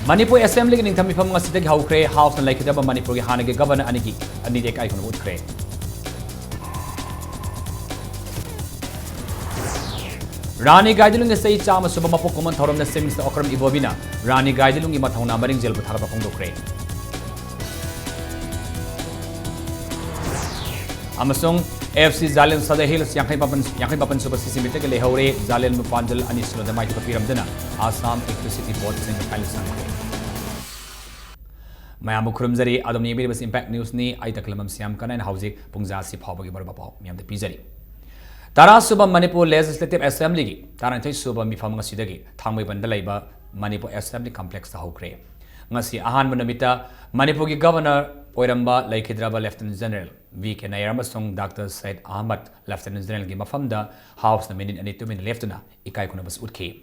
Manipur Assembly ki ningtham mifam nga sidagi haukre House na laikidaba Manipur ki hanagi governor anigi anidek ay kuno utkre. Rani Gaidilung ni say chama suba mapukuman thorom na sim Mr. Okram Ibobina Rani Gaidilung ima thawna maring jail bu thara pong dokre. Amasung FC Zalen Sada Hills yang papan suba sisimite ke lehore Zalen Mupanjal ani sulo damai tu kapiram dana Assam Electricity Board sing kalisan. Mayam khurumjari adom ni bas impact news ni ai taklamam siam kana na hauji pungja si phawbagi barba paw miam de pizari. Tara suba Manipur Legislative Assembly gi taran thai suba mifam nga sidagi thangmai banda laiba Manipur Assembly Complex ta hokre. Ngasi ahan manamita Manipur gi Governor Oiramba Laikhidraba Lieutenant General V.K. Nair amasung Dr. Said Ahmad Lieutenant General gi mafamda House na minin ani tumin leftuna ikai kuna bas utki.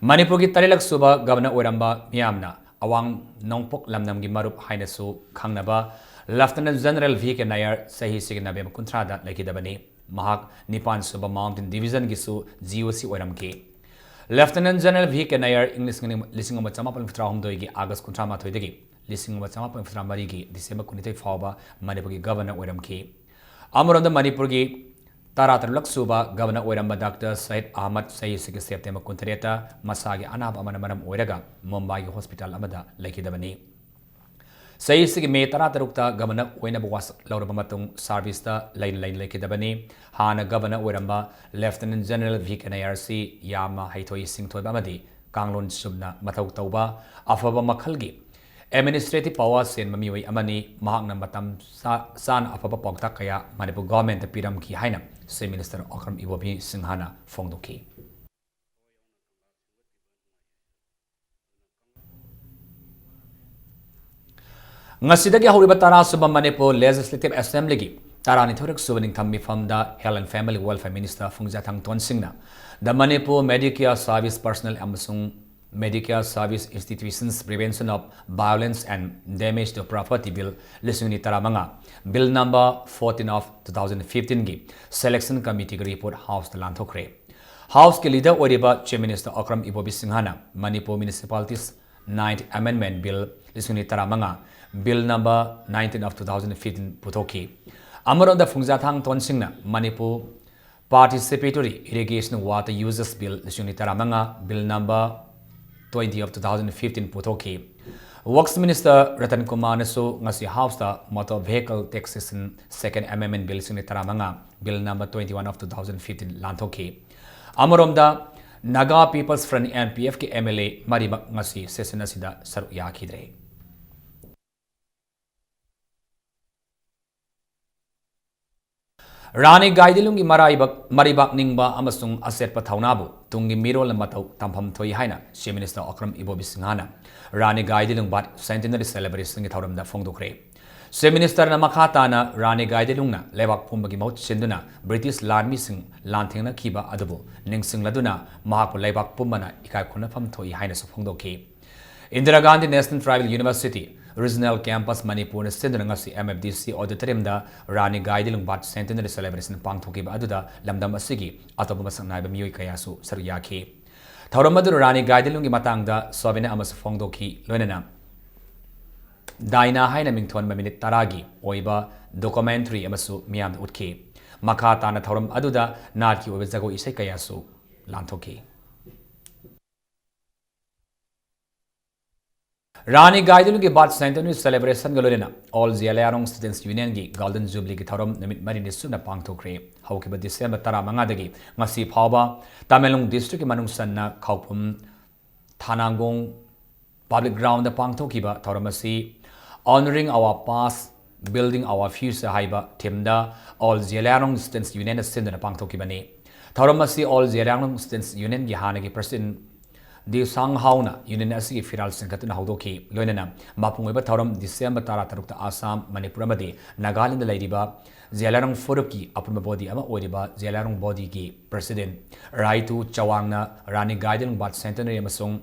Manipur gi talilak suba Governor Oiramba miyamna awang nongpok lamnam gi marup hainasu khangnaba Lieutenant General V.K. Nair sahi signabe kuntrada laikhidabani mahak Nipan suba Mountain Division gi su GOC Oiramki. Lieutenant General V.K. Nair English ngani lising ma chama pal fitra homdoi gi August kuntra ma thoidagi lising ma chama pal fitra mari gi December kunitei fawba Manipur gi Governor Oiramki. Amuronda Manipur gi Taratarulak suba Governor Oiramba Dr. Said Ahmad sahi sig September kuntareta masagi anab amana manam oiraga Mumbai Hospital amada laikhidabani. Sahi sig me taratarukta Governor Oinaba was lauraba matung service ta line laikhidabani hana Governor Oiramba Lieutenant General V.K. Nair si yama haithoi singthoiba amadi kanglon subna mathau tauba afaba makhalgi administrative power sen mamioi amani mahakna matam san afaba pawta kaya Manipur government piram ki haina se minister Okram Ibobi Singhana fongdoki. Ngasidagi hawriba tara suba Manipur Legislative Assembly gi tara ni thorik subaning thammi famda Health and Family Welfare Minister Phungjathang Tonsingna the Manipur Medicare Service Personnel amasung Medicare Service Institutions Prevention of Violence and Damage to Property Bill lisungni taramanga Bill number 14 of 2015 gi Selection Committee report House the Lanthokre. House ke leader oriba Chief Minister Okram Ibobi Singhana Manipur Municipalities 9th Amendment Bill lisungni taramanga Bill number 19 of 2015 putoki. Amaron the Phungjathang Tonsingna Manipur Participatory Irrigation Water Users Bill lisungni taramanga Bill number 20 of 2015 putoki. Works Minister Ratan Kumar nasu ngasi House the Motor Vehicle Taxation Second Amendment Bill sini taramanga Bill number 21 of 2015 lantoki. Amoromda Naga People's Front NPF ke MLA Maribak ngasi session asida saru yakidre. Rani Gaidilungi Maribak Ningba Amasung Aset Pataunabu, Tungi Miro Lamatau, Tampam Toy Haina, Chief Minister Okram Ibobi Singhana, Rani Gaidilung Bat Centenary Celebration Tauram da Fongdokre. Chief Minister Namakatana, Rani Gaidilungna, Levak Pumbagi Mount Sinduna, British Land Missing, Lantingna Kiba Adabu, Ningsing Laduna, Mahaku Levak Pumbana, Ikakuna Pam Toy Haina Sofongdoke. Indira Gandhi National Tribal University, Regional Campus Manipur Sindangasi MFDC Auditorium da Rani Gaidilung Bat Centenary Celebration Pangthoki Aduda Lamdam Asigi Atobamasan Naiba Mui Kayasu Saruyaki. Tauramadu Rani Gaidilungi Matangda Sobina Amas Fongdoki Lunena Daina Haina Mington Maminit Taragi Oiba documentary Amasu Miam Utki Makatana Tauram Aduda Naki Obezago Isai Kayasu Lantoki. Rani Gaidilung ki Bat Centenary Celebration galorina all Zialarong Students Union gi Golden Jubilee ki thorom namit marini suna pangthokre haukiba December 15 dagi ngasi phawba Tamelung District ki manung sanna Khaupum Thanangong Public Ground da pangthokiba thoramasi honoring our past building our future haiba themda all Zialarong Students Union sindana pangthokibani thoramasi all Zialarong Students Union gi hanagi president di sang hauna union asi firal singkatuna haudoki loinana mapungoiba thoram December 13 ta Assam Manipur amadi Nagaland lairiba Zialarong Foruki apurma body ama oriba Zialarong body ki president Raitu Chawangna Rani Gaidilung Bat Centenary amasung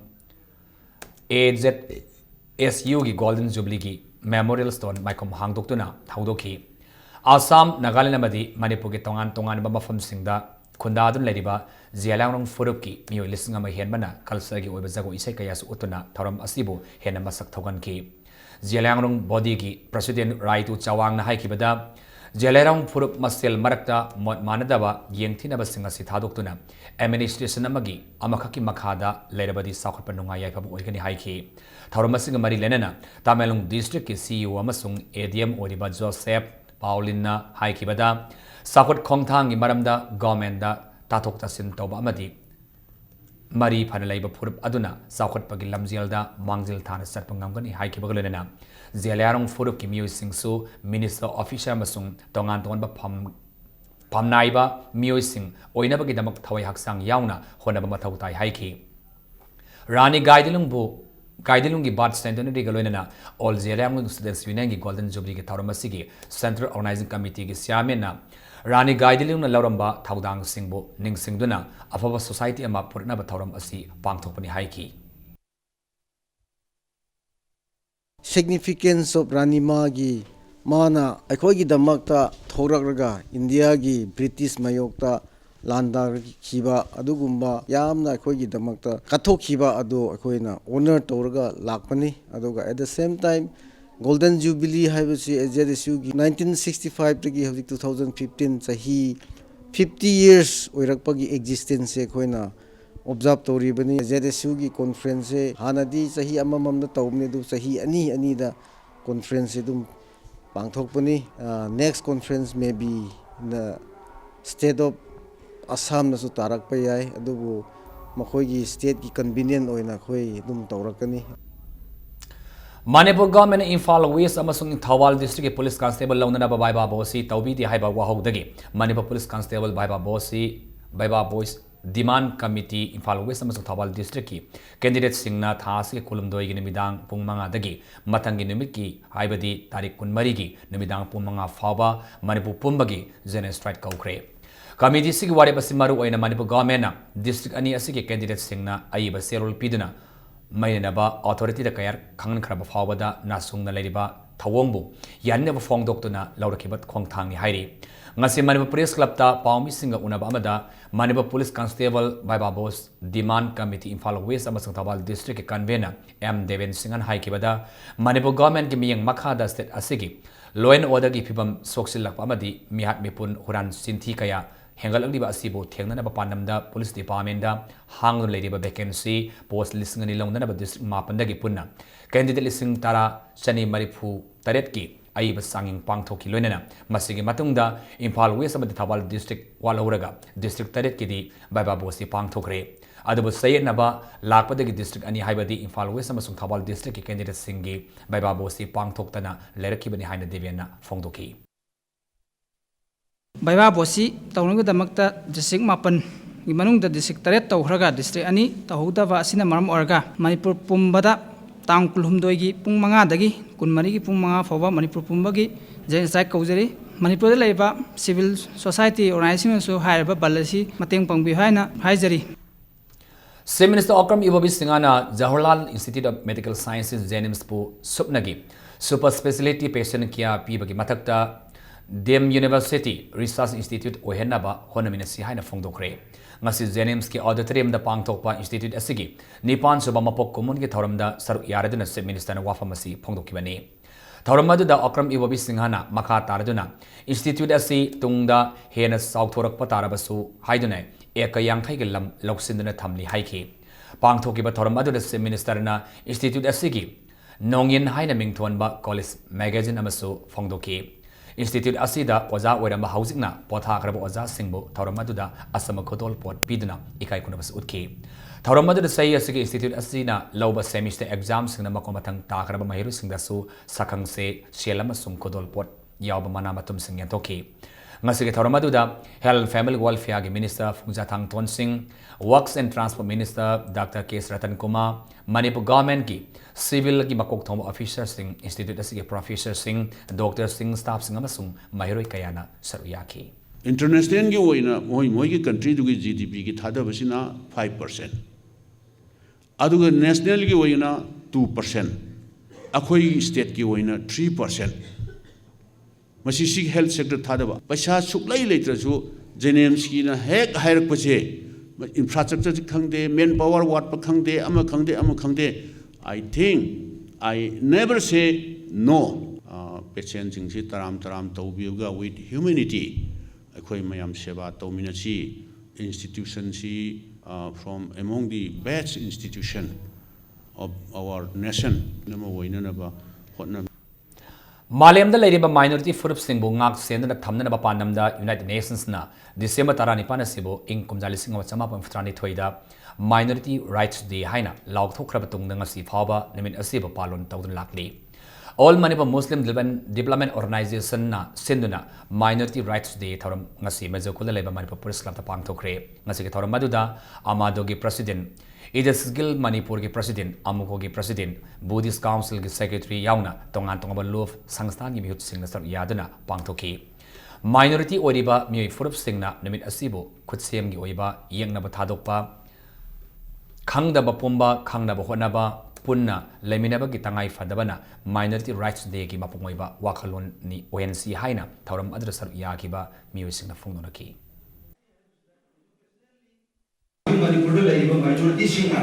AZSU ki Golden Jubilee ki Memorial Stone maikom hangdoktuna haudoki Assam Nagaland amadi Manipur ki tongan ba mafam singda ꯈꯨꯟꯗꯥꯗꯨꯅ ꯂꯩꯔꯤꯕ ꯖꯤꯌꯥꯂꯥꯡꯔꯣꯡ ꯐꯨꯔꯨꯞꯀꯤ ꯃꯤꯑꯣꯏ 1,000 ꯍꯦꯟꯕꯅ ꯀꯜꯆꯔꯒꯤ ꯑꯣꯏꯕ ꯖꯒꯣꯏ ꯏꯁꯩ ꯀꯌꯥꯁꯨ ꯎꯠꯇꯨꯅ ꯊꯧꯔꯝ ꯑꯁꯤꯕꯨ ꯍꯦꯟꯅ ꯃꯁꯛ ꯊꯧꯒꯟꯈꯤ ꯖꯤꯌꯥꯂꯥꯡꯔꯣꯡ ꯕꯣꯗꯤꯒꯤ ꯄ꯭ꯔꯁꯤꯗꯦꯟꯠ ꯔꯥꯏꯇꯨ ꯆꯥꯋꯥꯡꯅ ꯍꯥꯏꯈꯤꯕꯗ ꯖꯤꯌꯥꯂꯥꯡꯔꯣꯡ ꯐꯨꯔꯨꯞ ꯃꯁꯦꯜ ꯃꯔꯛꯇ ꯃꯣꯠ ꯃꯥꯟꯅꯗꯕ ꯌꯦꯡꯊꯤꯅꯕꯁꯤꯡ ꯑꯁꯤ ꯊꯥꯗꯣꯛꯇꯨꯅ ꯑꯦꯗꯃꯤꯅꯤꯁꯇ꯭ꯔꯦꯁꯟ ꯑꯃꯒꯤ ꯑꯃꯈꯛꯀꯤ ꯃꯈꯥꯗ ꯂꯩꯔꯕꯗꯤ ꯆꯥꯎꯈꯠꯄ ꯅꯨꯡꯉꯥꯏ ꯌꯥꯏꯐꯕ ꯑꯣꯏꯒꯅꯤ ꯍꯥꯏꯈꯤ ꯊꯧꯔꯝ ꯑꯁꯤꯒ ꯃꯔꯤ ꯂꯩꯅꯅ ꯇꯥꯃꯦꯡꯂꯣꯡ ꯗꯤꯁꯇ꯭ꯔꯤꯛꯀꯤ CEO ꯑꯃꯁꯨꯡ ADM ꯑꯣꯏꯔꯤꯕ ꯖꯣꯁꯦꯐ ꯄꯥꯎꯂꯤꯟꯅ ꯍꯥꯏꯈꯤꯕꯗ ꯆꯥꯎꯈꯠ ꯈꯣꯡꯊꯥꯡꯒꯤ ꯃꯔꯝꯗ ꯒꯚꯔꯟꯃꯦꯟꯠꯗ ꯇꯥꯊꯣꯛ ꯇꯥꯁꯤꯟ ꯇꯧꯕ ꯑꯃꯗꯤ ꯃꯔꯤ ꯐꯅ ꯂꯩꯕ ꯐꯨꯔꯨꯞ ꯑꯗꯨꯅ ꯆꯥꯎꯈꯠꯄꯒꯤ ꯂꯝꯖꯦꯜꯗ ꯃꯥꯡꯖꯤꯜ ꯊꯥꯅ ꯆꯠꯄ ꯉꯝꯒꯅꯤ ꯍꯥꯏꯈꯤꯕꯒ ꯂꯣꯏꯅꯅ ꯖꯤꯌꯥꯂꯥꯡꯔꯣꯡ ꯐꯨꯔꯨꯞꯀꯤ ꯃꯤꯑꯣꯏꯁꯤꯡꯁꯨ ꯃꯤꯅꯤꯁꯇꯔ ꯑꯣꯐꯤꯁꯔ ꯑꯃꯁꯨꯡ ꯇꯣꯉꯥꯟ ꯇꯣꯉꯥꯟꯕ ꯐꯝꯅꯥꯏꯕ ꯃꯤꯑꯣꯏꯁꯤꯡ ꯑꯣꯏꯅꯕꯒꯤꯗꯃꯛ ꯊꯋꯥꯏ ꯍꯛꯆꯥꯡ ꯌꯥꯎꯅ ꯍꯣꯠꯅꯕ ꯃꯊꯧ ꯇꯥꯏ ꯍꯥꯏꯈꯤ ꯔꯥꯅꯤ ꯒꯥꯏꯗꯤꯂꯨꯡꯒꯤ ꯕꯥꯔꯊ ꯁꯦꯟꯇꯦꯅꯔꯤꯒ ꯂꯣꯏꯅꯅ ꯑꯣꯜ ꯖꯤꯌꯥꯂꯥꯡꯔꯣꯡ ꯁ꯭ꯇꯨꯗꯦꯟꯠꯁ ꯌꯨꯅꯤꯌꯟꯒꯤ ꯒꯣꯜꯗꯟ ꯖꯨꯕꯤꯂꯤꯒꯤ ꯊꯧꯔꯝ ꯑꯁꯤꯒꯤ ꯁꯦꯟꯇ꯭ꯔꯦꯜ ꯑꯣꯔꯒꯅꯥꯏꯖꯤꯡ ꯀꯃꯤꯇꯤꯒꯤ ꯆꯤꯌꯔꯃꯦꯟꯅ ꯔꯥꯅꯤ ꯒꯥꯏꯗꯤꯂꯨꯡꯅ ꯂꯧꯔꯝꯕ ꯊꯧꯗꯥꯡꯁꯤꯡꯕꯨ ꯅꯤꯡꯁꯤꯡꯗꯨꯅ ꯑꯐꯕ ꯁꯣꯁꯥꯏꯇꯤ ꯑꯃ ꯄꯨꯔꯛꯅꯕ ꯊꯧꯔꯝ ꯑꯁꯤ ꯄꯥꯡꯊꯣꯛꯄꯅꯤ ꯍꯥꯏꯈꯤ significance of Ranimagi mana ꯑꯩꯈꯣꯏꯒꯤꯗꯃꯛꯇ ꯊꯣꯔꯛꯂꯒ ꯏꯟꯗꯤꯌꯥꯒꯤ ꯕ꯭ꯔꯤꯇꯤꯁ ꯃꯥꯌꯣꯛꯇ ꯂꯥꯟꯗꯥꯈꯤꯕ ꯑꯗꯨꯒꯨꯝꯕ ꯌꯥꯝꯅ ꯑꯩꯈꯣꯏꯒꯤꯗꯃꯛꯇ ꯀꯠꯊꯣꯛꯈꯤꯕ ꯑꯗꯨ ꯑꯩꯈꯣꯏꯅ ꯑꯣꯅꯔ ꯇꯧꯔꯒ ꯂꯥꯛꯄꯅꯤ ꯑꯗꯨꯒ at the same time Golden Jubilee ꯍꯥꯏꯕꯁꯤ ZSUꯒꯤ 1965 ꯍꯧꯖꯤꯛ 2015 ꯆꯍꯤ 50 years ꯑꯣꯏꯔꯛꯄꯒꯤ ꯑꯦꯛꯖꯤꯁꯇꯦꯟꯁꯁꯦ ꯑꯩꯈꯣꯏꯅ ऑब्जर्व तौरीबनी ZSU की कॉन्फ्रेंस से हानादी सही अमममद तौबनी दु सही अनी दा कॉन्फ्रेंस से दुम पांगथोकपनी नेक्स्ट कॉन्फ्रेंस में बी इन स्टेट ऑफ असम नसु तारक पे याय अदुबु मखोई स्टेट की कन्वीनियंट ओइना खोई दुम तौरकनी Manipur government Imphal West amasung Thawal district ke police constable launana baiba bosi tawbi di haiba wahogdagi Manipur police constable baiba bosi baiba boys demand committee Imphal West amasung Thawal district ki candidate singna thas ke kulumdoi gi nimidang pung manga dagi matangi numit ki haibadi tarik 13 gi nimidang pung manga fawba Manipur pumbagi general strike kaukre committee sig wari basi maru oina Manipur government na district ani asigi candidate singna aiba serol piduna Mainaba authority da kayar kangan khraba fawbada nasungna leriba thawongbu yanne ba fongdoktuna laurakibat khongthangni hairi ngasi Manipur Police Club ta pawmi singa unaba amada Manipur Police Constable Baiba Boss Demand Committee Imphal West amasung Thawal District ke convener M Deven Singan haikibada Manipur government ki miyang makhada state asigi law and order gi phibam soksilak amadi mihat mipun huran sinthi kaya Hengal ang diba asibo thengna na papanamda police department da hangno leidiba vacancy post listing ani longna na district mapanda gi punna candidate listing tara chani marifu taret ki aiba sanging pangthoki loinana masigi matungda Imphal West amadi Thawal district walauraga district taret ki di baiba bosi pangthokre adubu sayet naba lakpadagi district ani haibadi Imphal West amasung Thawal district ki candidate singi baiba bosi pangthoktana lerakibani haina deviana fongdoki Baiba bosi taunungdamakta district mapan gi manungda district taret tawhraga district ani tahudaba asina maram orga Manipur pumbada tang kulhumdoi gi pung manga dagi kunmari gi pung manga foba Manipur pumbagi jain strike kaujari Manipur da leiba civil society organization so hairba balasi mateng pangbi haina haijari Chief Minister Okram Ibobi Singana Jawaharlal Institute of Medical Sciences JNIMS pu supnagi super specialty patient care pibagi mathakta Dem University Research Institute ohenaba honaminasi haina fongdokre ngasi JNIMS ki auditorium da pangthokpa institute asigi nipan suba mapok kumun ki thoramda saruk yaraduna Chief Minister na wafamasi fongdokibani thoram adu da Okram Ibobi Singhana makha taraduna institute asi tungda hena sauthorakpa tarabasu haiduna eka yangthai ke lam loksinduna thamli haiki pangthokiba thoram adu da Chief Minister na institute asigi nongin haina mingthonba college magazine amasu fongdoki Institute asida oza oiramba housingna potha khraba oza singbu thauramadu asama khodol pot piduna ikai kunabas utki thauramadu sai asigi institute asina loba semester exam singna makomathang ta khraba mahiru singda su sakhang se selama sum khodol pot yawba mana matum singya toki ngasigi thauramadu health family welfare gi minister Phungja Thangthon Singh works and transport minister Dr. K. Ratan Kumar Manipur government ki civil ki makok thom officer sing institute asigi professor sing doctor sing staff sing amasung mahiroi kayana saruyaki international gi oina moi gi country du gi GDP gi thada basina 5% aduga national gi oina 2% akhoi state gi oina 3% masi sig health sector thada ba paisa suklai leitrasu जेनेम्सकीना हेक हायरकपसे infrastructure खंगदे manpower वाटप खंगदे अमा खंगदे I think I never say no patient सिंगसी तराम तौबियोगा विथ ह्यूमैनिटी अखोई मयाम सेवा तौमिनसी institution si from among the best institution of our nation nama woina ba hotna Malayamda Lady Minority Furup Singbo Ngak Sen and Tamna Panamda United Nations na December Tarani Panasibo in Kumjalising of Samap and Frani Toida Minority Rights Day Haina Lauk Tokrabatung Nangasi Paba Namin Asibo Palon Taudan Lakli. All Manipur Muslim Development Organization na Sinduna Minority Rights Day Thoram Ngasi Mazokula Leba Manipur Police Club Pang Tokre Ngasi Thoram Maduda Amadogi President Idasgil Manipur ki President Amuko ki President Buddhist Council ki Secretary Yauna Tongan Tongaba Love Sangstan ki Mihut Singh Nasar Yaduna Pang Toki Minority Oriba Mui Furup Singh na Namit Asibo Kutsem ki Oiba Yang Naba Thadokpa Khangda Bapumba Khangda Bahonaba Punna Leminaba ki Tangai Fadabana Minority Rights Day ki Mapungoiba Wakalon ni ONC Haina Tauram Adrasar Yakiba Mui Singh na Fungonaki Manipur minority singa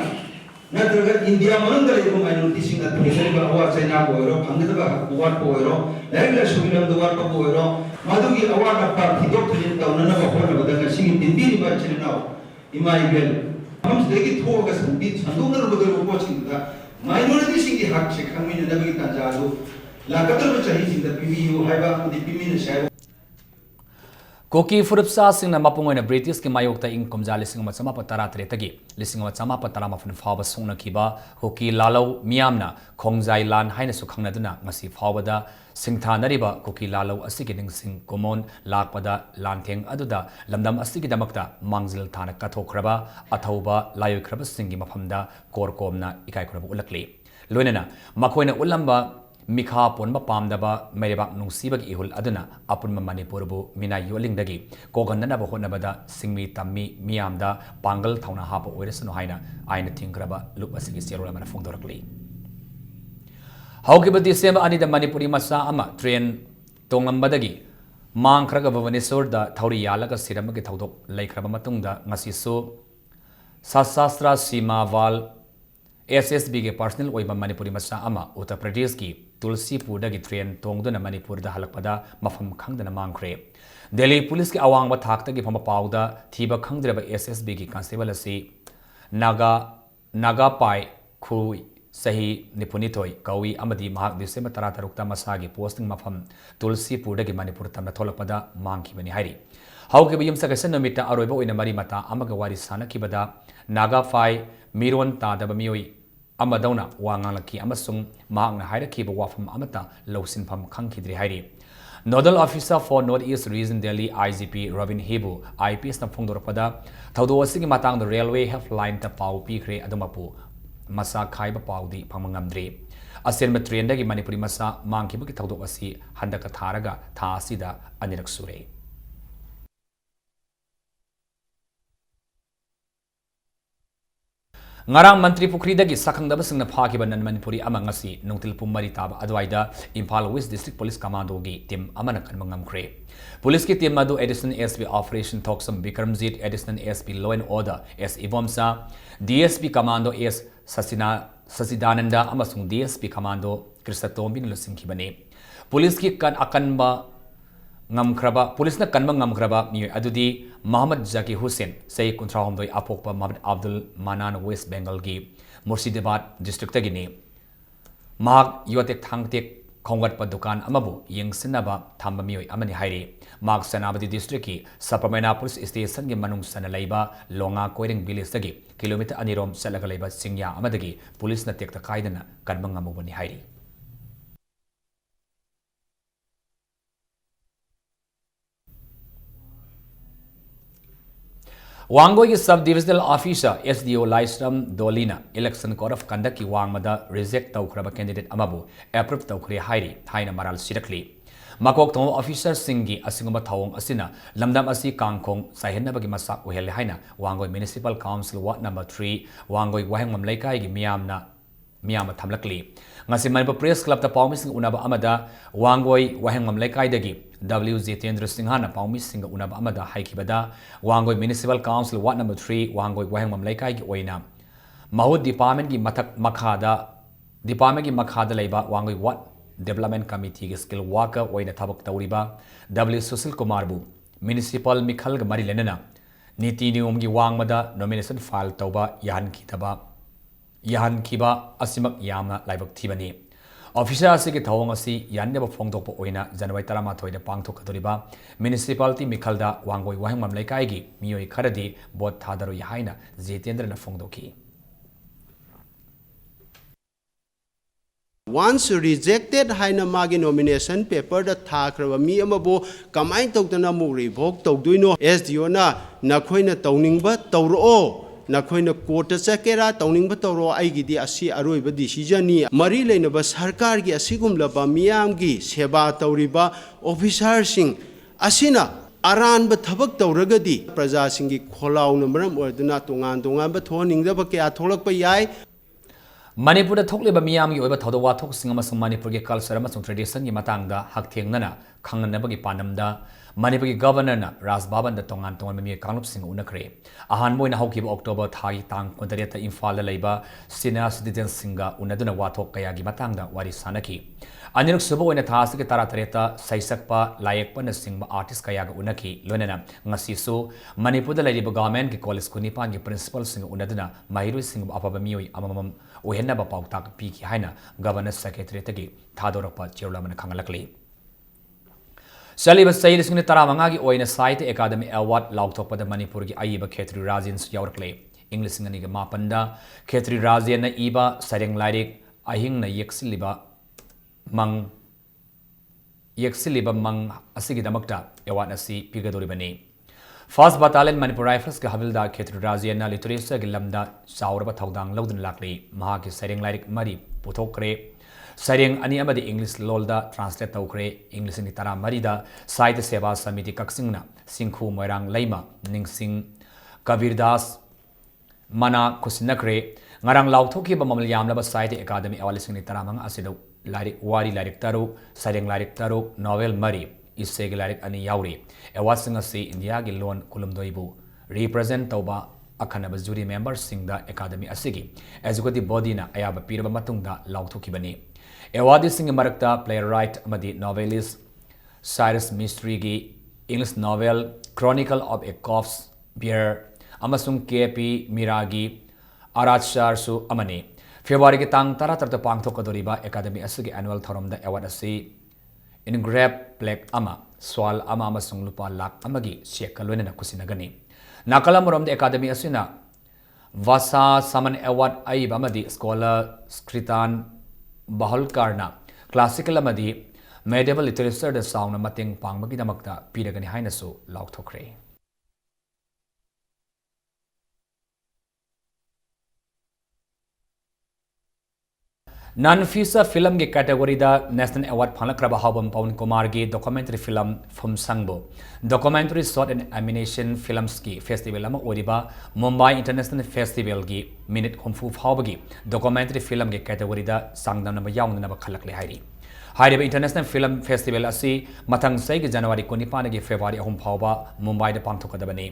natraga India mananda minority singa thorega award China boiro phangdaba award boiro lagla sugilam award boiro madugi award pa thidok thilin taunana ba hona badanga singi tindiri ba chinao imaibel hum degi thoga sandi chandungar bodor ko chinda minority singi hak se khangmi na bi ta jalu la kadar chahi jinda piu haiba di pimina sai Koki Furupsa Singh na Mapungoina British ki Mayokta in Kumjali Singh Matsama Tara Tretagi, Lissing of Sama Patarama from Faba Sona Kiba, Hoki Lalo, Miamna, Kongzai Lan, Highness of Kangaduna, Masif Hawada, Singta Nariba, Koki Lalo, Asikining Sing Komon, Lakpada, Lanteng Aduda, Lamdam Asikidamakta, Mangzil Tana Kato Kraba, Atauba, Layo Kraba Singi Mapamda, Korkomna, Ikai Kraba Ulakli. Lunena, Makoina Ulamba, Mikha Ponba Pamdaba, Meribak Nungsibak Ihul Aduna, Apun Manipurbu, Mina Yoling Dagi, Koganana Bahonabada, Singmi Tammi, Miamda, Pangal Tauna Hapa, Oresan Haina, Aina Tingraba, Lupasiki Sierra Manafundorkli. Haukiba December Ani the Manipuri Masa Ama, train Tongambadagi, Mankraga Vanisur, the Tauri Yalaga Siramaki Taudok, Lake Rabamatunda, Nasiso, Sasastra Sima Val, SSB ke personal oiba Manipuri Masa Ama, Uttar Pradesh ki Tulsi Puda ki train Tongduna Manipur da Halakpada, Mafam Kangdana Mangkre. Delhi Police ki Awang Batakta ki Pama Pauda, Tiba Kangdraba SSB ki Constable si Naga Pai Kui Sahi Nipunitoi, Kawi Amadi Mahak December Taratarukta Masagi, posting Mafam Tulsi Puda ki Manipur Tamna Tolakpada, Manki Bani Hari. How ke biyam sa kasanamita aroibo ina marimata amagawari sana kibada Naga Pai Miron ta da bamioi Amadona Wangalaki Amasung Mahang Hairaki Wafam Amata Losin Pam Kankidri Hairi. Nodal Officer for Northeast Region Delhi IGP Robin Hebu IPS na Fungdorpada Tauduasing Matang the Railway Health Line ta Pau Pikre Adumapu Masa Kaiba Paudi Pamangamdri. Asen Matriendagi Manipuri Masa Mankibuki Tauduasi Handaka Taraga Tasida Anirak Sure. Ngarang Mantri Pukri dagi sakang dabas ng napakiban ng Manipuri amang ngasi nung tilpum maritaba adwaida Impala West District Police Commando gi team amanakan mangamkre. Police ki team madu Edison SB Operation Toksam Bikramjit Edison SB Law and Order S Ivomsa DSP Commando S Sasidananda amasung DSP Commando Kristatombin Lusingkibane. Police ki kan akan ba Ngamkraba, police na kanbang ngamkraba ni adudi Muhammad Zaki Hussein say kontra homdoi apokpa Muhammad Abdul Manan West Bengal gi Murshidabad district tagini Mahak yotek thangtek khongat pa dukan amabu yeng sinaba thamba mioi amani hairi Mahak Sanabadi district ki Sapamena police station gi manung sana laiba Longa Koiring village tagi kilometer anirom salaga laiba Singya amadagi police na tekta kaidana kanbang ngamu ni hairi Wangoi Sub-Divisional Officer SDO Laisram Dolina Election Code of Conduct ki Wangmada reject taukraba candidate amabu approve taukre hairi thaina maral sirakli Makok tong officer singi asingoma thawong asina lamdam asi kangkong sahenna bagi masak uhel haina Wangoi Municipal Council Ward number 3 Wangoi Wahengmam Laikai gi miyamna miyam thamlakli ngasi Manipur Press Club ta pawmi sing unaba amada wangoi wahengam lekai dagi W Jitendra Singha na pawmi sing unaba amada haikibada wangoi Municipal Council Ward number 3 wangoi wahengam lekai gi oina mahud department gi mathak makhada leiba wangoi Ward Development Committee gi skill worker oina thabak tawriba W Susil Kumar bu Municipal Mikhal ga mari lenana niti niyom gi wangmada nomination file tawba yahan kiba asimak yama laibak thibani officer asigi thawang asi yanne ba phongdokpa oina January 13 da pangthokadoriba municipality Mikhalda wangoi wahengmam laikai gi miyoi kharadi bot thadaru yahaina Jitendra na phongdoki Once rejected haina magi nomination paper da thakraba mi amabo kamai tokdana mu revoke tokduino SDO na nakhoina tawningba tawro nakhoina court chakera tawningba tawro aigidi asi aroiba decision ni mari leinaba sarkar gi asigumlaba miyam gi seba tawriba officer sing asina aranba thabak tawragadi praja singi kholauna maram orduna tongan ba thoningdaba kya tholakpa yai Manipur da thokliba miyam gi oiba thodo wa thok singa masung Manipur gi culture amasung tradition gi matang da hak thengnana khangnaba gi panamda Manipur gi governor na Ras Baban da tongan mi kanglup sing unakre ahan moina haukiba October thagi tang 28 ta Imphal da leiba senior citizens singa unaduna wa thok kaya gi matang da wari sanaki aniruk subo oina thas gi tara tareta saisakpa layekpa na singba artist kaya ga unaki lonena ngasi su Manipur da leiba government gi college kunipan gi principal sing unaduna mahiru sing apaba mioi amamam ohenna ba pautak pi ki haina governor secretary tagi thadorapa chirlamana khangalakli Saliba Sayid Singh Taramanga gi oina Sahitya Academy Award lauthokpada Manipur gi aiba Khetri Rajan yaurkle English ngani ga mapanda Khetri Rajan na iba sareng lairik ahing na yeksiliba mang asigi damakta award asi pigadoribani First Battalion Manipur Rifles ga Havildar Khetri Rajan na literature gi lamda sauraba thaudang laudun lakli maha gi sareng lairik mari puthokre Sareng ani amadi English lolda translate tawkre English ni tara marida Sahitya Seva Samiti Kaksingna Singkhu Moirang Laima Ningsing Kabirdas Mana Kusinakre ngarang lauthoki ba mamal yamlaba Sahitya Academy awali singni tara manga asido larik wari larik taru sareng larik taru novel mari iseg larik ani yauri award singa si India gi lon kulumdoibu represent tawba akhanaba jury members singda academy asigi executive body na ayaba piraba matungda lauthoki bani award sing marakta playwright amadi novelist Cyrus Mystery gi English novel Chronicle of a Corpse Bear amasung KP Miragi Arachar su amani February ki tang tara tarta pangthokadoriba academy asigi annual tharamda award asi engraved plaque ama swal ama amasung lupa lak amagi shekalwena na kusinagani Nakalamuram the academy asina Vasa Saman Award Aib Amadi Scholar Skritan Baholkarna Classical Amadi Medieval Literature the sound Mating Pangmagi Damakta Piragani Hainasu Lauthokre Non-feature film की category दा National Award फंगलक्रबा हाबम पवन कुमार की documentary film फुम संगबो documentary short and animation films की festival अमा ओरिबा Mumbai International Festival की minute खुमफु फावबगी documentary film की category दा सांगदम नबा याउंद नबा खलकले हाइरी हाइरेबा International Film Festival असी मथंग सई की January 19 की February अहुम फावबा Mumbai दा पांगथोकदबनी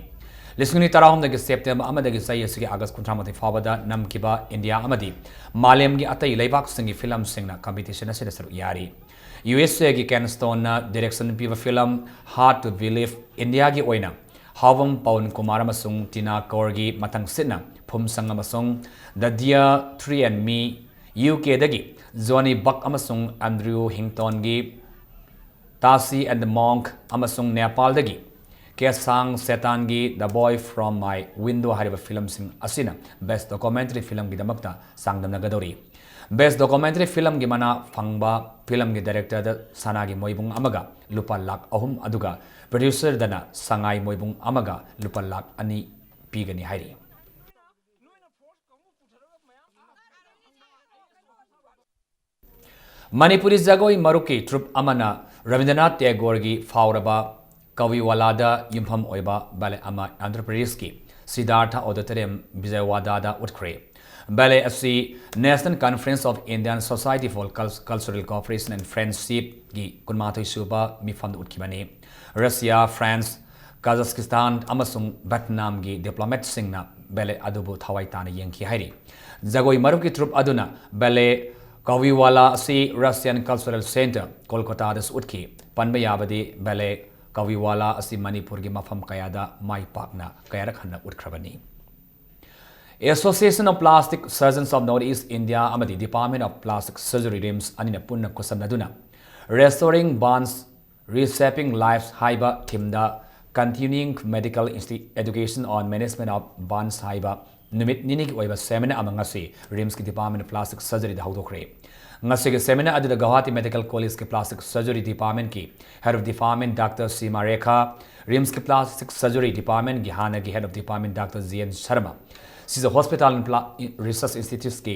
Listening Tarahum the September Amadagi Sayasi August Kuntramati Fabada Namkiba India Amadi Malemgi Atai Labak Singi film singna competition as Yari USA gi Canstone direction piva film Hard to Believe India gi Oina Havam Paun Kumaramasung Tina Korgi Matang Sina Pum Sangamasung The Dear 3 and Me UK Dagi Johnny Buck Amasung Andrew Hinton gi Tasi and the Monk Amasung Nepal Dagi Kesang Setangi The Boy From My Window Hariba film sing asina Best Documentary Film Gidamakta Sangdam Nagadori Best Documentary Film Gimana Fangba Film Gi Director da Sanagi Moibung Amaga Lupa Lak Ahum Aduga Producer Dana Sangai Moibung Amaga Lupa Lak Ani Pigani Hairi Manipuri Zagoi Maruki Troop Amana Rabindranath Tagore gi Fauraba Kaviwalada Yumpham Oiba Bale Ama Andhra Pradesh ki Siddhartha Auditorium Vijayawada da Utkre ballet asi National Conference of Indian Society for Cultural Cooperation and Friendship gi kunmathoi suba mifam utkibani Russia, France, Kazakhstan amasung Vietnam gi diplomat singna ballet adubu thawai tana yengki hairi jagoi maruki troupe aduna ballet Kaviwala asi Russian Cultural Center Kolkata das utki panba yabadi ballet Kaviwala asi Manipur gi mafam kayada mai pakna kayara khanna utkrabani Association of Plastic Surgeons of Northeast India amadi Department of Plastic Surgery RIMS anina punna kusamnaduna Restoring Bonds Reshaping Lives haiba thimda Continuing Medical Education on Management of Bonds haiba numit ninig oiba seminar amangasi RIMS ki Department of Plastic Surgery da hawdokre ngasi ke seminar adu Guwahati Medical College ke Plastic Surgery Department ki Head of Department Dr. Seema Rekha RIMS ke Plastic Surgery Department ki Hana ki Head of Department Dr. ZN Sharma She's a Hospital and Research Institute ki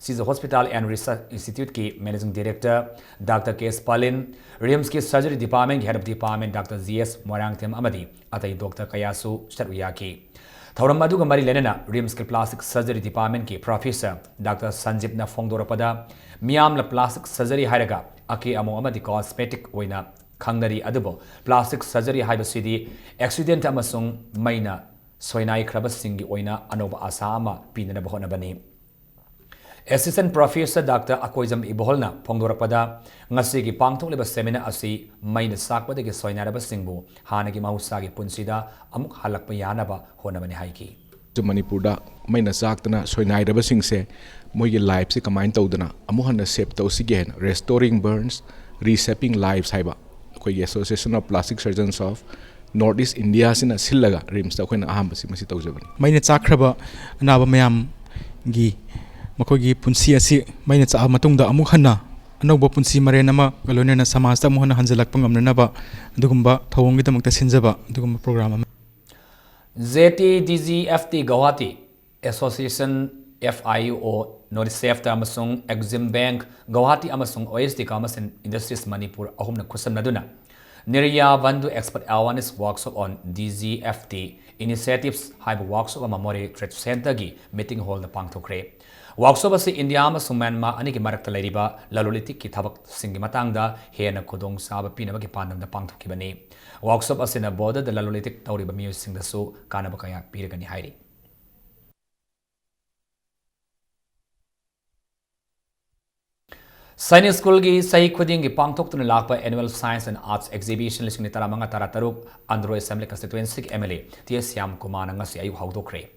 She's a Hospital and Research Institute ki Managing Director Dr. K.S. Palin RIMS ki Surgery Department ki Head of Department Dr. Z.S. Morangthem Amadi atai Dr. Kayasu Sharuyaki Thauram aduga mari lenena RIMS ki Plastic Surgery Department ki Professor Dr. Sanjib na Fongdorapada Miyam la Plastic Surgery hairaga aki amo amadi cosmetic oina khangnari adubo Plastic Surgery haibasidi accident amasung maina soinai krabasingi oina anoba asama pinana bahonabani Assistant Professor Dr. Akoizam Iboholna Pongdorapada ngasi gi pangthokleba seminar asi maina sakpade gi soinaraba singbu hanagi mahusagi punsida amuk halakpa yanaba honabani haiki Manipurda maina saktana soinairaba singse moigi life se kamain tawdana amuhanna save tawsigen restoring burns reshaping lives haiba koi Association of Plastic Surgeons of Northeast India sina sillaga RIMS ta khoina aham basi masi tawjabani maina chakraba anaba mayam gi makogi punsi asi maina cha matungda amuk hanna anauba punsi maren ama galonena samajta muhana hanjalak pangamnaba adugumba thawongi damakta sinjaba adugumba program ama ZTDGFT Guwahati Association FIO North amasung Exim Bank Guwahati amasung OSD Commerce Industries Manipur ahumna kusamnaduna Nirya Vandu Expert Awareness Workshop on DGFT Initiatives Hype Workshop Mamori Trade Center gi meeting hall na pangthokre Workshop asi India amasung Myanmar aniki marakta lairiba lalolitik ki thabak singi matangda hena khodong saba pinaba ki pandamda pangthokibani Workshop asina border the lalolitik tawriba miyusingda su kanaba kaya piragani hairi Sainik School gi sahi khuding gi pangthokna lakpa Annual Science and Arts Exhibition lising taramanga tarataruk Andhra Assembly Constituency MLA T.S. Syam Kumar ngasi ayu hawdokre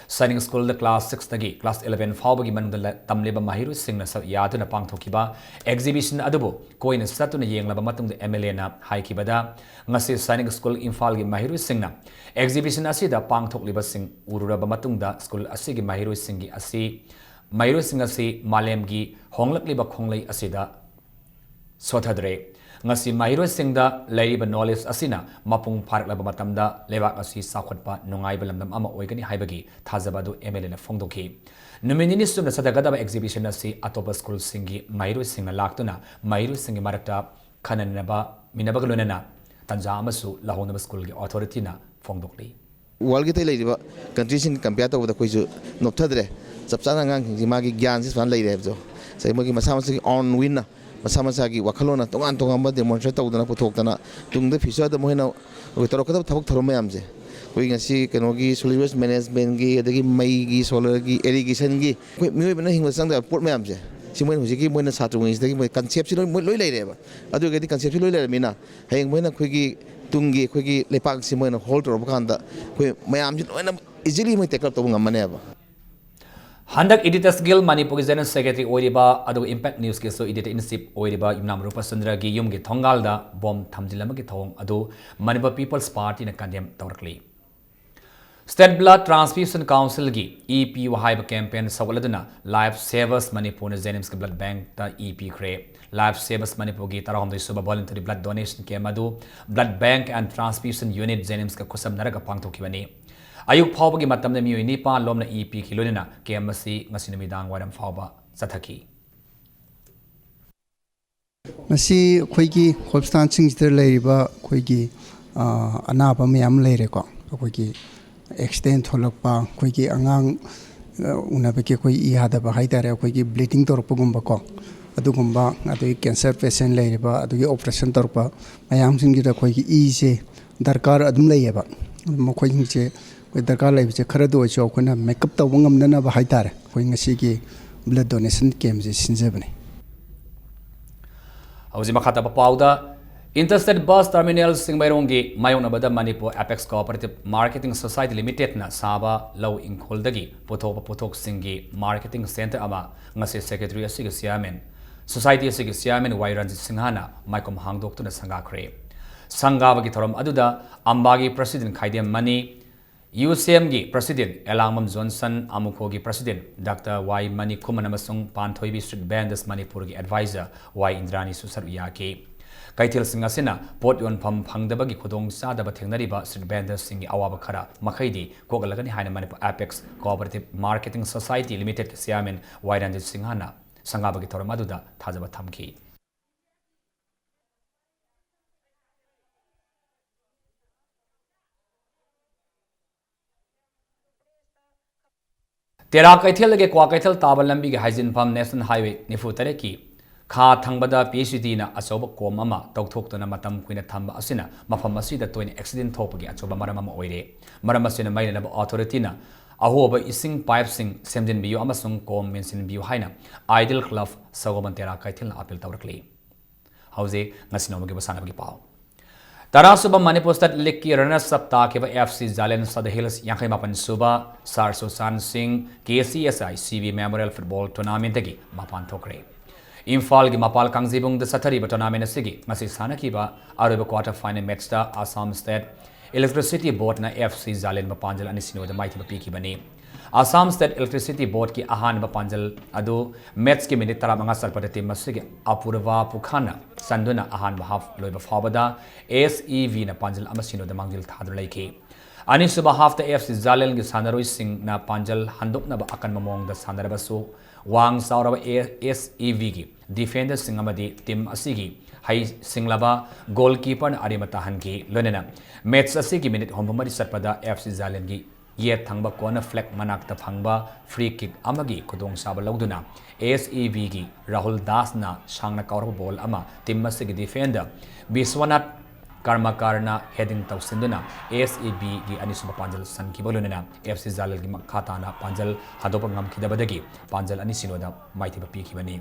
Sainik School the class 6 tagi class 11 fawbagi manungda tamleba mahiru singna sa yaduna pangthokiba exhibition adubu koina satuna yenglaba matungda MLA na haikibada ngasi Sainik School Imphal gi mahiru singna exhibition asida pangthokliba sing ururaba matungda school asigi mahiru singi asi Mayro Singasi Malemgi Honglakliba Konglai Asida Sothadre Ngasi Mayro Singda Lariba Knowledge Asina Mapung Park Labamatamda Levak Asi Sakotpa Nungai Balamdam Ama Oigani Haibagi Tazabadu Emelina Fongdoki Numinini Sumna Sadagadaba exhibition Asi Atopa School Singi Mayro Singa Laktuna Mayro Singi Marakta Kananaba Minabagalunana Tanja Amasu Lahonaba School Authority na Fongdokli World kita lagi countries in compare to the kuisu noptadre sabsana ngang magi gyan sis fan lagi deh saya magi masa-masa on win na masa-masa ki wakalona tongan ba demonstrate tahu dana putok dana tungde fisya ada mohina utara kata thabuk tharum mayam je koi ngasi kenogi solid management gi adagi mai gi solar gi irrigation gi koi mioi bana hingwa sang da port mayam je simoi hujiki moina satu ngi dagi moi concept si loi lai reba adu gadi concept si loi lai mina hayeng moina koi gi tungi koi gi lepak si moina hold ro bakanda koi mayam ji loina easily moi take up to ngamane ba Handak Editors Guild Manipur General Secretary Oiriba Adu Impact News ke so editor in chief Oiriba Yumnam Rupa Sundra gi yum gi thongalda bom thamjilama gi thong adu Manipur People's Party na condemn tawrakli State Blood Transfusion Council gi EP wahaiba campaign sawaladuna Life Savers Manipur na Zenems ke blood bank ta EP kre Life Savers Manipur gi tarahom dei suba voluntary blood donation ke madu blood bank and transfusion unit Zenems ka kusam naraga pangthokibani Ayuk Fawbagi Matamna Miu Nipa Lomna EP Kilonina KMC Masinamidang Wadam Fawba Sataki. Masi Koigi Hopstan Singster Lariba Koigi Anaba Miam Lare ko Koigi extend Holokpa Koigi Angang ꯎꯅꯕꯒꯤ ꯑꯩꯈꯣꯏ ꯏ ꯌꯥꯗꯕ ꯍꯥꯏꯇꯥꯔꯦ ꯑꯩꯈꯣꯏꯒꯤ bleeding ꯇꯧꯔꯛꯄꯒꯨꯝꯕꯀꯣ ꯑꯗꯨꯒꯨꯝꯕ ꯑꯗꯒꯤ cancer passion ꯂꯩꯔꯤꯕ ꯑꯗꯒꯤ operation ꯇꯧꯔꯛꯄ ꯃꯌꯥꯝꯁꯤꯡꯁꯤꯗ ꯑꯩꯈꯣꯏꯒꯤ ꯏꯁꯦ ꯗꯔꯀꯥꯔ ꯑꯗꯨꯝ ꯂꯩꯌꯦꯕ ꯃꯈꯣꯏꯁꯤꯡꯁꯦ ꯑꯩꯈꯣꯏ ꯗꯔꯀꯥꯔ ꯂꯩꯕꯁꯦ ꯈꯔꯗ ꯑꯣꯏꯔꯁꯨ ꯑꯩꯈꯣꯏꯅ ꯃꯦꯀꯞ ꯇꯧꯕ ꯉꯝꯅꯅꯕ ꯍꯥꯏꯇꯥꯔꯦ ꯑꯩꯈꯣꯏ ꯉꯁꯤꯒꯤ ꯕ꯭ꯂꯗ ꯗꯣꯅꯦꯁꯟ ꯀꯦꯝꯞꯁꯦ ꯁꯤꯟꯖꯕꯅꯤ ꯍꯧꯖꯤꯛ ꯃꯈꯥ ꯇꯥꯕ ꯄꯥꯎꯗ Interstate Bus Terminal Singmaironggi Mayonabada Manipur Apex Cooperative Marketing Society Limited na Saba Low Inkholdagi Pothok Singi Marketing Center ama ngasi Secretary asigi Chairman Society asigi Chairman Wairanjit Singhana Maikom Hangdoktuna Sangakre Sangabagi Thoram aduda Ambagi President Khaidem Mani UCM gi President Elamam Johnson Amukogi President Dr. Y Mani Kuman amasung Panthoibi Street Banders Manipur gi Advisor Y Indrani Susaruyaki Kaitil Singasina, Port Yon Pam Pangdabagi Kudong Sadaba Tenariba, Street Banders Singi Awabakara, Makaidi, Kogalagani Hina Manipur Apex Cooperative Marketing Society Limited Chairman Wairanjit Singhana, Sangabagi Toramaduda, Tazaba Tamki. Tera Kaitil Lege Kwakaitil Tabalambi Hajin Pam National Highway Nifutareki. Kha Thangbada PhD na asoba kom ama tawthokna matam kuina thamba asina mafam asida toina accident thopagi achoba maram oire maram asina maina authority na ahoba ising pipe sing semdin biu amasung kom mention biu haina ideal club sagoman tera kaithil na appeal tawrakli hauze ngasino magi basana bagi pau Tarasuba Manipur State League runners up takeba FC Zalen Sada Hills Yankai Mapan Suba Sarso San Singh KCSI CV Memorial Football Tournament agi mapan thokre Imphal gi Mapal Kangjibung the Sathariba tournament asigi ngasi sanakiba aruba quarter final match ta Assam State Electricity Board na FC Zalen Bapanjal ani sino da maiti bapiki bani Assam State Electricity Board ki ahan Bapanjal adu match ki minute 15 sarpada team asigi Apurva Pukhana sanduna ahan half loiba fawada SEV na Panjal amasino da mangjil thadra laiki Ani suba half the FC Zalen gi sanaroi sing na Panjal handok na ba akan mamong da sanarabasu Wang Sauraba SEV gi defender singamadi team asigi hai singlaba goalkeeper na arimata hanki lonena match asigi minute hombamari sarpada FC Zalen gi yet thangba corner flag manakta phangba free kick amagi kudong saba lawduna SEV gi Rahul Das na sangna kaurba ball ama team asigi defender Biswanath Karmakarna heading tausinduna SEB gi anisuba Panjal sankibolunena FC Zalal gi makhatana Panjal hadopa ngamkhidabadagi Panjal anisinoda maithiba pikibani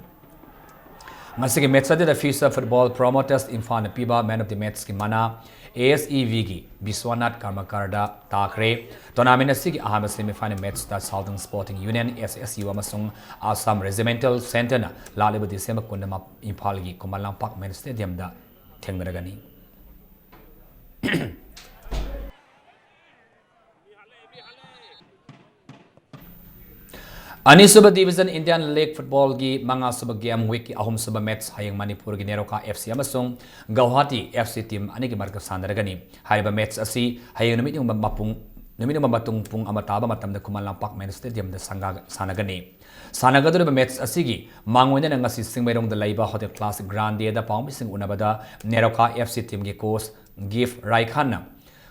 Masigi match da FISA football promoters infana piba man of the match ki mana ASEV gi Biswanath Karmakarda takre tournament asigi ahama semi final match da Southern Sporting Union SSU amasung Assam Regimental Center na laliba December kundama Imphal gi Kumalang Park Main Stadium da thengnaragani Anisuba Division Indian League Football gi manga suba game week ki ahum suba match hayang Manipur gi Neroka FC amasung Guwahati FC team ani gi marka sandaragani hariba match asi hayang numit yung matung pung amataba matamda Kumalang Park Main Stadium da sanagani Sanagaduriba match asigi mangoina na ngasi Singmairong da laiba Hotel Classic Grande da pawmising unabada Neroka FC team gi coach Gift Raikhanna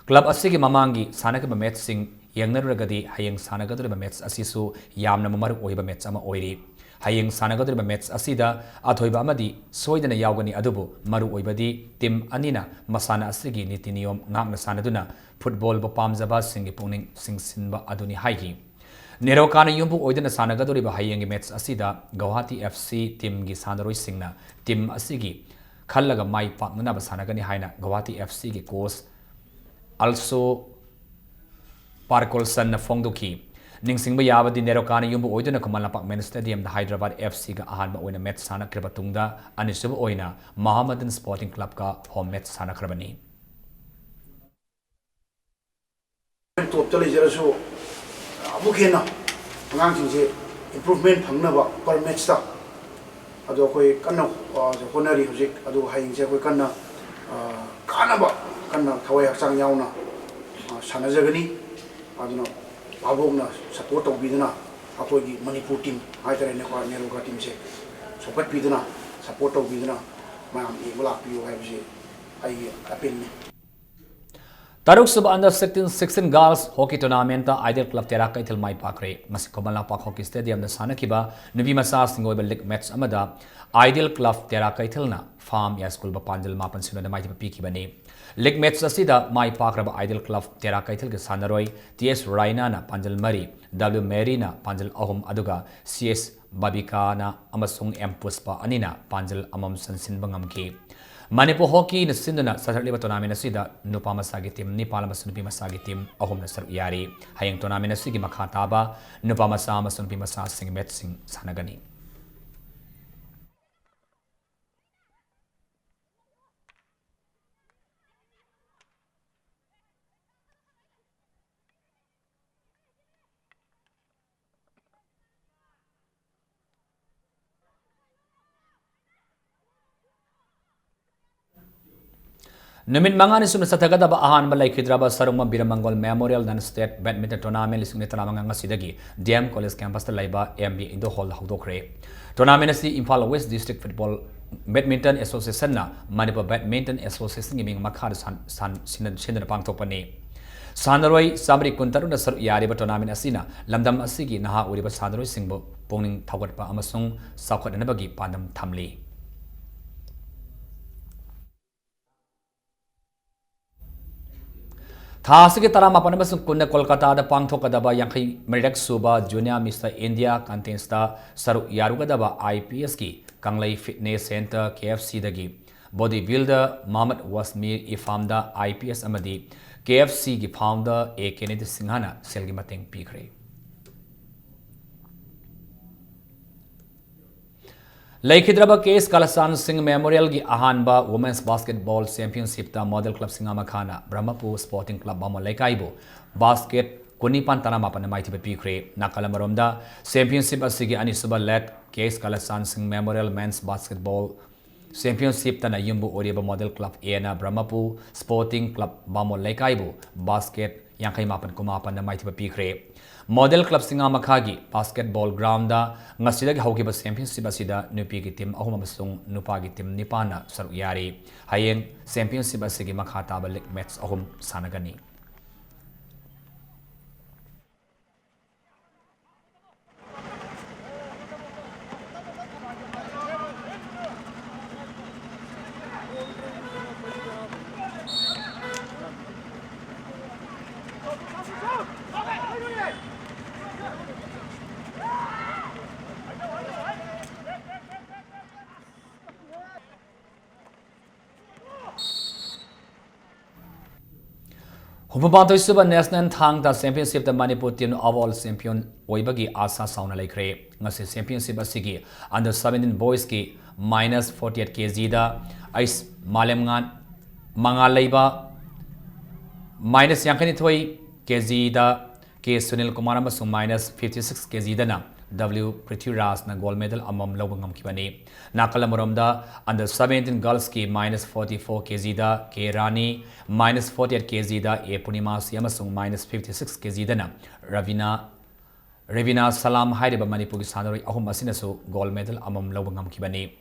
club asigi mamangi sanagaba match sing yangnarugadi hayang sanagaduriba match asisu yamna mamaru oiba match ama oiri hayang sanagaduriba match asida athoiba amadi soidana yawgani adubu maru oibadi team anina masana asigi niti niyom ngakna sanaduna football bo pamjaba singi pungning singsinba aduni haigi Nerokana yumbu oidana sanagaduriba hayangi match asida Guwahati FC team gi sanaroi singna team asigi khallaga mai paknana ba sanagani haina Guwahati FC gi coach also Parkolson na Fongduki Ningsingba yabadi Nerokana yumbu oidana Kumalang Park Main Stadium da Hyderabad FC ga ahanba oina match sana kribatungda anisuba oina Mohammedan Sporting Club ka home match sana krabani top tali jerasu amukena angangsingse improvement phangnaba per match ta ado koi kanna honari hojik ado hayingse koi kanna kanaba kanna thawai haksang yauna sanajagani aduna babogna support obiduna akogi Manipur team haitare ne ko Neroka team se support biduna support obiduna mayam ibla piu haibse ai appeal ni Taruk sub under 16 girls hockey tournament Ideal Club Tera Kaitil Mai Pakre Masikomal Park Hockey Stadium the Sanakiba Nubi Masa Singoiba League match Amada Ideal Club Tera Kaitilna Farm Ya School Pandal Mapan Sino the Mighty Piki Bane League match Asida Mai Pakraba Ideal Club Tera Kaitil Sanaroi TS Rainana Panjal Mari W Marina Panjal Ahum Aduga CS Babikana Amasung M Puspa Anina Panjal Amam Sansin Bangamki Manipur hockey na sinduna sa sarliba tournament asida nupa masagi team ni pala mas nupi masagi team ahum na saruk yari hayang tournament asigi makhataba nupa masa mas nupi masa sing match sing sanagani Numit mangani sumna satagada ba ahan malay kidraba saruma biramangol Memorial non state badminton tournament lisung ni talamanga ngasidagi DM College campus talaiba MB Indo Hall hawdokre tournament asi Imphal West District Football Badminton Association na Manipur Badminton Association giming makhar san sinan pangthokpani Sanaroi Sabri Kuntaru na saru yariba tournament asina lamdam asigi naha uriba Sanaroi singbo pongning thawgatpa amasung sakhadanabagi pandam thamli Thasiki Taramapan Basung Kuna Kolkata the Pangthokadaba Yanki Medak Suba Junior Mr. India contains the Saru Yarugadaba IPS ki Kanglai Fitness Center KFC dagi bodybuilder Mohammed Wasmir Ifamda IPS Amadi KFC ki founder A Kennedy Singhana Selgi Mateng Pikre Laikhidraba case Kalasan Singh Memorial gi Ahanba Women's Basketball Championship ta Model Club Singama Khana Brahmapur Sporting Club Bamo Laikaibo Basket Kunipan Tanamapan Maiti Pikre Nakalamaromda Championship Asigi Anisuba led case Kalasan Singh Memorial Men's Basketball Championship Tana Yumbu Oriba Model Club Ena Brahmapur Sporting Club Bamo Laikaibo Basket Yankai Mapan Kumapan Maiti Pikre Model Club Singa Makhagi Basketball Ground da Ngasidag Haukiba Championship Asida Nupi ki team ahum amasung nupa ki team nipana saru yari hayeng Championship asigi makhata ba league match ahum sanagani Hupabantoy suba national thang da championship da Manipur team overall champion oibagi asa sauna laikre ngasi championship asigi under 17 boys ki minus 48 kg da ice malemngan mangalaiba minus yankani thoi kg da ke Sunil Kumar amasung minus 56 kg da na W Prithviraj na gold medal amam lawangam kibani nakalamuramda under 17 girls ki minus 44 kg da K Rani minus 48 kg da A Punima amasung minus 56 kg da na Ravina Salam Hairiba Manipur ki sanaroi ahum asinasu gold medal amam lawangam kibani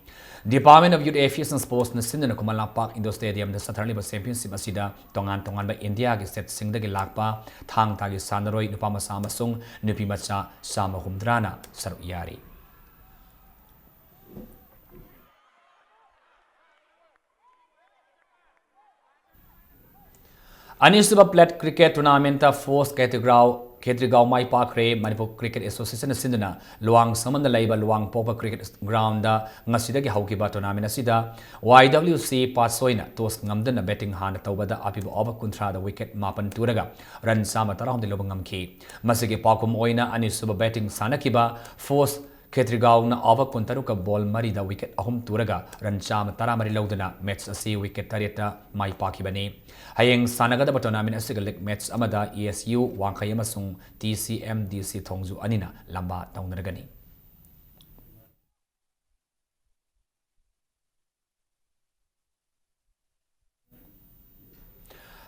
Department of Youth Affairs and Sports na Sindana Kumala Park Indoor Stadium na Satarliba Championship asida tongan ba India ki set singdagi lakpa thang tagi sanaroi nupa masa amasung nupi macha sama humdrana saru yari Anisuba Plat Cricket Tournament Force Ketrigao Mai Pakre Manipur Cricket Association Sindana Luang Samanda Laiba Luang Popa Cricket Ground Ngasidagi Haukiba Tournament Asida YWC Patsoina Tos Ngamdana Betting Hand Taubada Apiba Oba Kuntra the wicket Mapan Turaga Ran Sama Tarahum de Lobangamki Masigi Pakum Oina Anisuba Betting Sanakiba Force Ketrigao na over Kuntaruka ball marida wicket ahum turaga rancham taramari laudana match asi wicket tareta mai pakibani hayeng sanagada tournament asigalek match amada ESU wangkai amasung TCM DC Thongju anina lamba taunaragani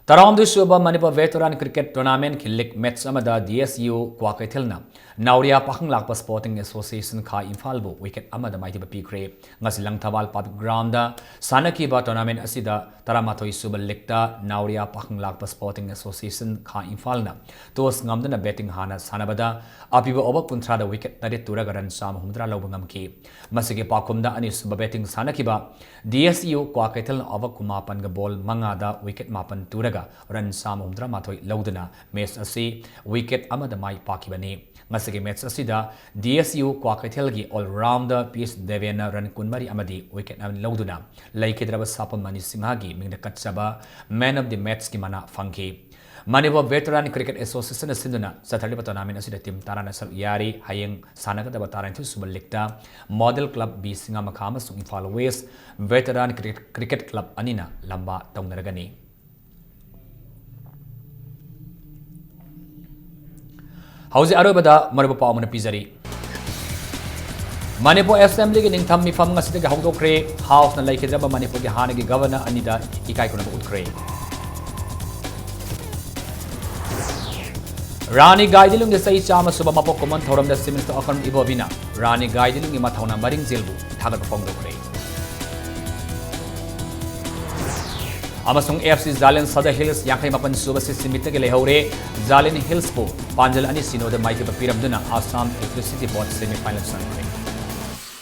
Tarawamdu suba Manipur Veteran Cricket Tournament Kilik Match Amada DSU Kwakaitelna Nauria Pakang Lakpa Sporting Association Ka Infalbu Wicket Amada Mighty Pikre Ngasilang Tawal Public Ground Sanakiba Tournament Asida Taramatoi Suba Likta Nauria Pakang Lakpa Sporting Association Ka Infalna Tos Ngamdana Betting Hana Sanabada Apiba Oba Puntra the Wicket Tadit Turagaran Sam Humdra Lobangamki Masiki Pakumda Ani Suba Betting Sanakiba DSU Kwakaitel Ova Kumapan Gabol Mangada Wicket Mapan Turaga Ran Sam Humdra Matoi Laudana Mes Asi Wicket Amada Mai Pakibani Masiki Mets Asida DSU Kwakatelgi All Rounder Peace Devena Ran Kunmari Amadi Wicket Am Lauduna Laikidraba Sapa Mani Singhagi Mingda Katsaba Man of the Mets Kimana Funky Manipur Veteran Cricket Association Sinduna Saturday Tournament Asida Team Tarana Sal Yari Hayeng Sanaka the Bataran to Subalikta Model Club B Singa Makama Imphal West Veteran Cricket Club Anina Lamba Taunaragani How's the Arabada Maribu Palman Pizari? Manipur Assembly getting Tammy from Nasika Hodo Cray, House and Lake Jabba Manipur Hanagi Governor Anida Ikaikuna Cray. Rani Guidilung the Say Chama Subamapo Common Torum the Simmons to Okam Ibovina. Rani Guidilung Imatona Maring Zilbu, Tagat Fongo Cray. Amasung AFC Zalen Sada Hills Yakaimapan Suba Simitagale Hore, Zalen Hills Po, Panjal Anisino, the Mighty Papiramduna, Assam Electricity Board semi-final Sunday.